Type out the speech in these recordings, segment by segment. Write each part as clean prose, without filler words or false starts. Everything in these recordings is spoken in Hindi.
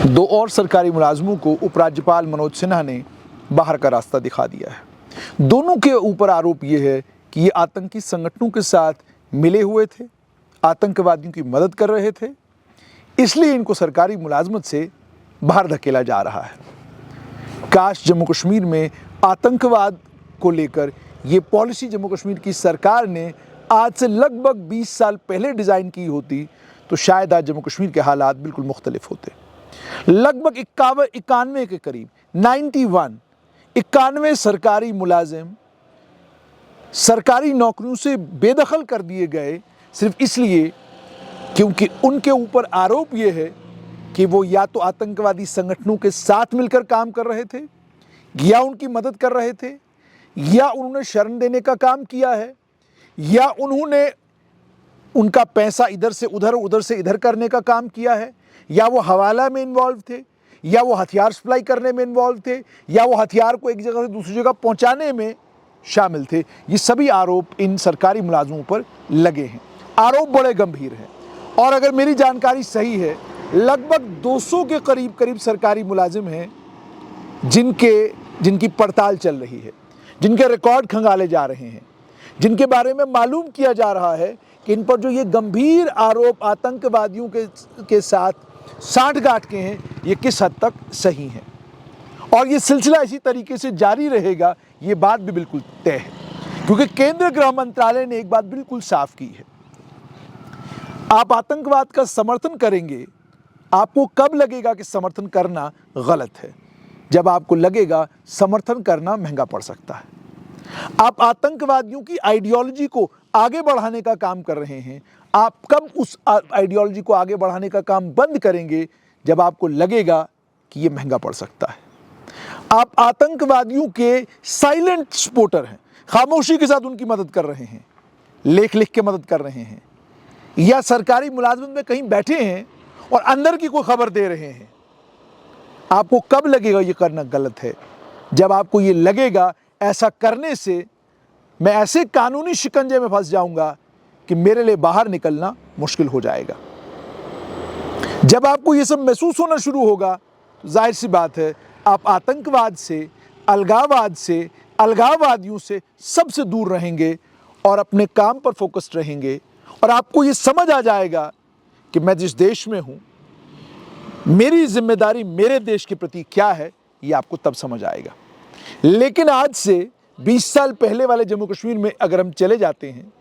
दो और सरकारी मुलाजमों को उपराज्यपाल मनोज सिन्हा ने बाहर का रास्ता दिखा दिया है। दोनों के ऊपर आरोप ये है कि ये आतंकी संगठनों के साथ मिले हुए थे, आतंकवादियों की मदद कर रहे थे, इसलिए इनको सरकारी मुलाजमत से बाहर धकेला जा रहा है। काश जम्मू कश्मीर में आतंकवाद को लेकर ये पॉलिसी जम्मू कश्मीर की सरकार ने आज से लगभग 20 साल पहले डिज़ाइन की होती तो शायद आज जम्मू कश्मीर के हालात बिल्कुल मुख्तलिफ होते। लगभग 91 के करीब 91 सरकारी मुलाजिम सरकारी नौकरियों से बेदखल कर दिए गए सिर्फ इसलिए क्योंकि उनके ऊपर आरोप ये है कि वो या तो आतंकवादी संगठनों के साथ मिलकर काम कर रहे थे, या उनकी मदद कर रहे थे, या उन्होंने शरण देने का काम किया है, या उन्होंने उनका पैसा इधर से उधर उधर से इधर करने का काम किया है, या वो हवाला में इन्वॉल्व थे, या वो हथियार सप्लाई करने में इन्वॉल्व थे, या वो हथियार को एक जगह से दूसरी जगह पहुंचाने में शामिल थे। ये सभी आरोप इन सरकारी मुलाजिमों पर लगे हैं। आरोप बड़े गंभीर हैं और अगर मेरी जानकारी सही है लगभग 200 के करीब सरकारी मुलाजिम हैं जिनकी पड़ताल चल रही है, जिनके रिकॉर्ड खंगाले जा रहे हैं, जिनके बारे में मालूम किया जा रहा है कि इन पर जो ये गंभीर आरोप आतंकवादियों के साथ साठगांठ के हैं ये किस हद तक सही हैं। और ये सिलसिला इसी तरीके से जारी रहेगा, ये बात भी बिल्कुल तय है, क्योंकि केंद्रीय गृह मंत्रालय ने एक बात बिल्कुल साफ की है। आप आतंकवाद का समर्थन करेंगे, आपको कब लगेगा कि समर्थन करना गलत है? जब आपको लगेगा समर्थन करना महंगा पड़ सकता है। आप आतंकवादियों की आइडियोलॉजी को आगे बढ़ाने का काम कर रहे हैं, आप कब उस आइडियोलॉजी को आगे बढ़ाने का काम बंद करेंगे? जब आपको लगेगा कि ये महंगा पड़ सकता है। आप आतंकवादियों के साइलेंट सपोर्टर हैं, खामोशी के साथ उनकी मदद कर रहे हैं, लिख के मदद कर रहे हैं, या सरकारी मुलाजमत में कहीं बैठे हैं और अंदर की कोई खबर दे रहे हैं। आपको कब लगेगा ये करना गलत है? जब आपको ये लगेगा ऐसा करने से मैं ऐसे कानूनी शिकंजे में फंस जाऊंगा कि मेरे लिए बाहर निकलना मुश्किल हो जाएगा। जब आपको ये सब महसूस होना शुरू होगा तो जाहिर सी बात है आप आतंकवाद से, अलगाववाद से, अलगाववादियों से सबसे दूर रहेंगे और अपने काम पर फोकस्ड रहेंगे। और आपको ये समझ आ जाएगा कि मैं जिस देश में हूँ, मेरी जिम्मेदारी मेरे देश के प्रति क्या है, ये आपको तब समझ आएगा। लेकिन आज से 20 साल पहले वाले जम्मू कश्मीर में अगर हम चले जाते हैं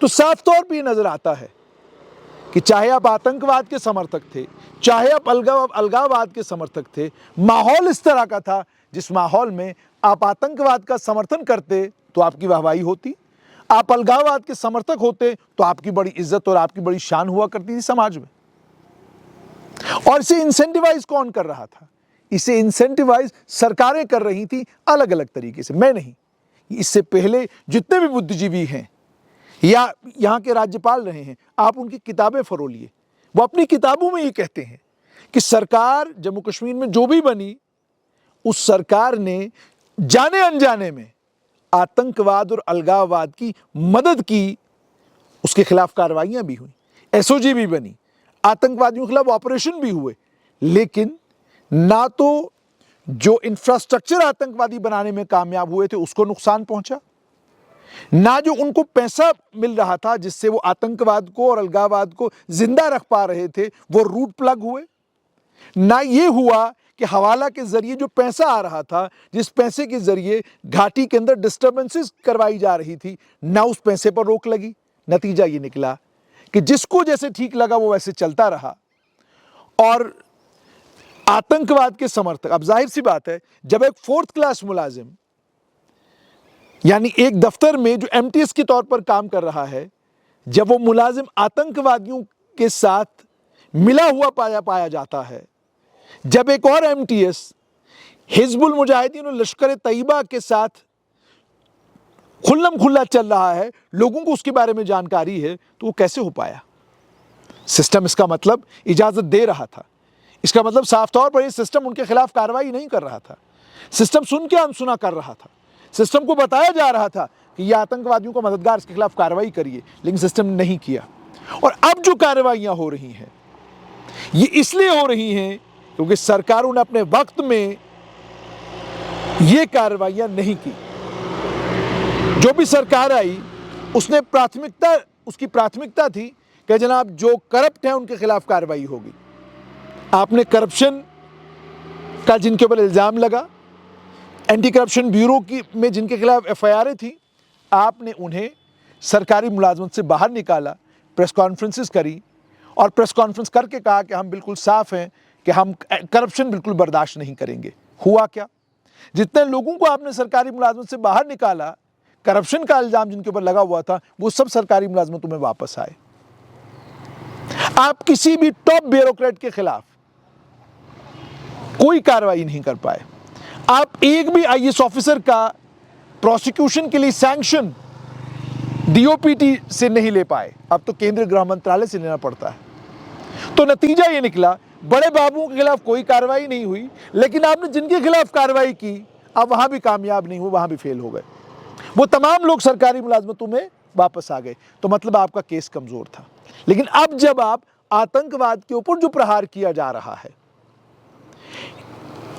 तो साफ तौर पर यह नजर आता है कि चाहे आप आतंकवाद के समर्थक थे, चाहे आप अलगाववाद के समर्थक थे, माहौल इस तरह का था जिस माहौल में आप आतंकवाद का समर्थन करते तो आपकी वाहवाही होती, आप अलगाववाद के समर्थक होते तो आपकी बड़ी इज्जत और आपकी बड़ी शान हुआ करती थी समाज में। और इसे इंसेंटिवाइज कौन कर रहा था? इसे इंसेंटिवाइज सरकारें कर रही थी अलग अलग तरीके से, मैं नहीं। इससे पहले जितने भी बुद्धिजीवी हैं या यहाँ के राज्यपाल रहे हैं, आप उनकी किताबें फरोलिए, वो अपनी किताबों में ये कहते हैं कि सरकार जम्मू कश्मीर में जो भी बनी, उस सरकार ने जाने अनजाने में आतंकवाद और अलगाववाद की मदद की, उसके खिलाफ कार्रवाइयां भी हुई, एसओजी भी बनी, आतंकवादियों के खिलाफ ऑपरेशन भी हुए, लेकिन ना तो जो इंफ्रास्ट्रक्चर आतंकवादी बनाने में कामयाब हुए थे उसको नुकसान पहुंचा, ना जो उनको पैसा मिल रहा था जिससे वो आतंकवाद को और अलगाववाद को जिंदा रख पा रहे थे वो रूट प्लग हुए, ना ये हुआ कि हवाला के जरिए जो पैसा आ रहा था, जिस पैसे के जरिए घाटी के अंदर डिस्टर्बेंसेस करवाई जा रही थी, ना उस पैसे पर रोक लगी। नतीजा ये निकला कि जिसको जैसे ठीक लगा वो वैसे चलता रहा। और आतंकवाद के समर्थक, अब जाहिर सी बात है जब एक 4th क्लास मुलाजिम यानी एक दफ्तर में जो एमटीएस के तौर पर काम कर रहा है, जब वो मुलाजिम आतंकवादियों के साथ मिला हुआ पाया जाता है, जब एक और एमटीएस हिजबुल मुजाहिदीन और लश्कर तैयबा के साथ खुल्लम खुल्ला चल रहा है, लोगों को उसके बारे में जानकारी है, तो वो कैसे हो पाया? सिस्टम इसका मतलब इजाजत दे रहा था, इसका मतलब साफ तौर पर ये सिस्टम उनके खिलाफ कार्रवाई नहीं कर रहा था, सिस्टम सुन के अनसुना कर रहा था, सिस्टम को बताया जा रहा था कि ये आतंकवादियों का मददगार, इसके खिलाफ कार्रवाई करिए, लेकिन सिस्टम ने नहीं किया। और अब जो कार्रवाइयां हो रही हैं ये इसलिए हो रही हैं क्योंकि सरकारों ने अपने वक्त में ये कार्रवाइयां नहीं की। जो भी सरकार आई उसकी प्राथमिकता थी कि जनाब जो करप्ट हैं उनके खिलाफ कार्रवाई होगी। आपने करप्शन का जिनके ऊपर इल्ज़ाम लगा, एंटी करप्शन ब्यूरो में जिनके खिलाफ एफआईआर थी, आपने उन्हें सरकारी मुलाजमत से बाहर निकाला, प्रेस कॉन्फ्रेंसेस करी और प्रेस कॉन्फ्रेंस करके कहा कि हम बिल्कुल साफ हैं कि हम करप्शन बिल्कुल बर्दाश्त नहीं करेंगे। हुआ क्या? जितने लोगों को आपने सरकारी मुलाजमत से बाहर निकाला, करप्शन का इल्जाम जिनके ऊपर लगा हुआ था, वो सब सरकारी मुलाजमतों में वापस आए। आप किसी भी टॉप ब्यूरोक्रेट के खिलाफ कोई कार्रवाई नहीं कर पाए। आप एक भी आईएएस ऑफिसर का प्रोसिक्यूशन के लिए सैंक्शन डीओपीटी से नहीं ले पाए, अब तो केंद्रीय गृह मंत्रालय से लेना पड़ता है। तो नतीजा ये निकला, बड़े बाबुओं के खिलाफ कोई कार्रवाई नहीं हुई, लेकिन आपने जिनके खिलाफ कार्रवाई की अब वहां भी कामयाब नहीं हुए, वहां भी फेल हो गए। वो तमाम लोग सरकारी मुलाजमतों में वापस आ गए। तो मतलब आपका केस कमजोर था। लेकिन अब जब आप आतंकवाद के ऊपर जो प्रहार किया जा रहा है,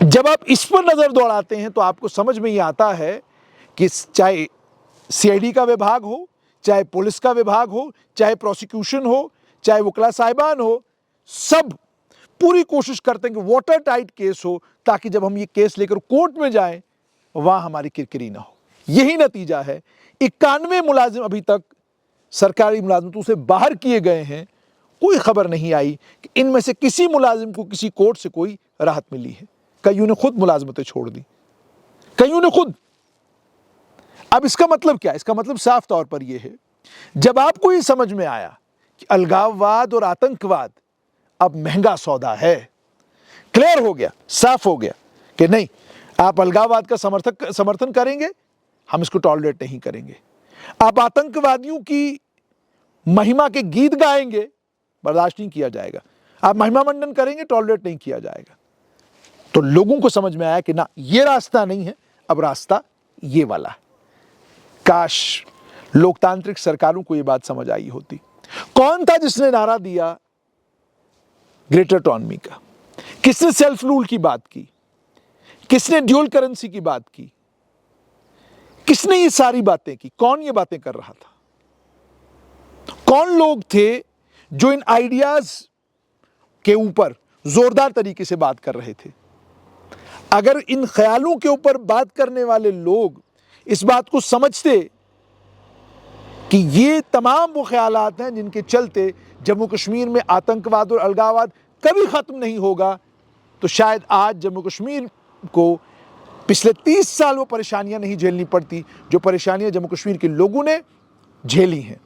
जब आप इस पर नजर दौड़ाते हैं तो आपको समझ में ये आता है कि चाहे सीआईडी का विभाग हो, चाहे पुलिस का विभाग हो, चाहे प्रोसिक्यूशन हो, चाहे वकला साहिबान हो, सब पूरी कोशिश करते हैं कि वाटर टाइट केस हो, ताकि जब हम ये केस लेकर कोर्ट में जाएं वहां हमारी किरकिरी ना हो। यही नतीजा है। 91 मुलाजिम अभी तक सरकारी मुलाजमतों से बाहर किए गए हैं। कोई खबर नहीं आई कि इनमें से किसी मुलाजिम को किसी कोर्ट से कोई राहत मिली है। कईयों ने खुद मुलाजमतें छोड़ दी, कईयों ने खुद। अब इसका मतलब क्या है? इसका मतलब साफ तौर पर यह है, जब आपको ये समझ में आया कि अलगाववाद और आतंकवाद अब महंगा सौदा है, क्लियर हो गया, साफ हो गया कि नहीं, आप अलगाववाद का समर्थन करेंगे, हम इसको टॉलरेट नहीं करेंगे। आप आतंकवादियों की महिमा के गीत गाएंगे, बर्दाश्त नहीं किया जाएगा। आप महिमा मंडन करेंगे, टॉलरेट नहीं किया जाएगा। तो लोगों को समझ में आया कि ना, ये रास्ता नहीं है, अब रास्ता ये वाला है। काश लोकतांत्रिक सरकारों को ये बात समझ आई होती। कौन था जिसने नारा दिया ग्रेटर ऑटोनॉमी का? किसने सेल्फ रूल की बात की? किसने ड्यूअल करेंसी की बात की? किसने ये सारी बातें की? कौन ये बातें कर रहा था? कौन लोग थे जो इन आइडियाज के ऊपर जोरदार तरीके से बात कर रहे थे? अगर इन ख्यालों के ऊपर बात करने वाले लोग इस बात को समझते कि ये तमाम वो ख्यालात हैं जिनके चलते जम्मू कश्मीर में आतंकवाद और अलगाववाद कभी ख़त्म नहीं होगा, तो शायद आज जम्मू कश्मीर को पिछले 30 साल वो परेशानियां नहीं झेलनी पड़ती जो परेशानियां जम्मू कश्मीर के लोगों ने झेली हैं।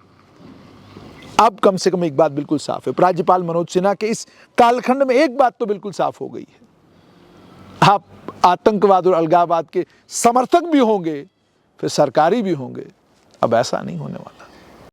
अब कम से कम एक बात बिल्कुल साफ है, राज्यपाल मनोज सिन्हा के इस कालखंड में एक बात तो बिल्कुल साफ हो गई है, आप आतंकवाद और अलगाववाद के समर्थक भी होंगे, फिर सरकारी भी होंगे। अब ऐसा नहीं होने वाला।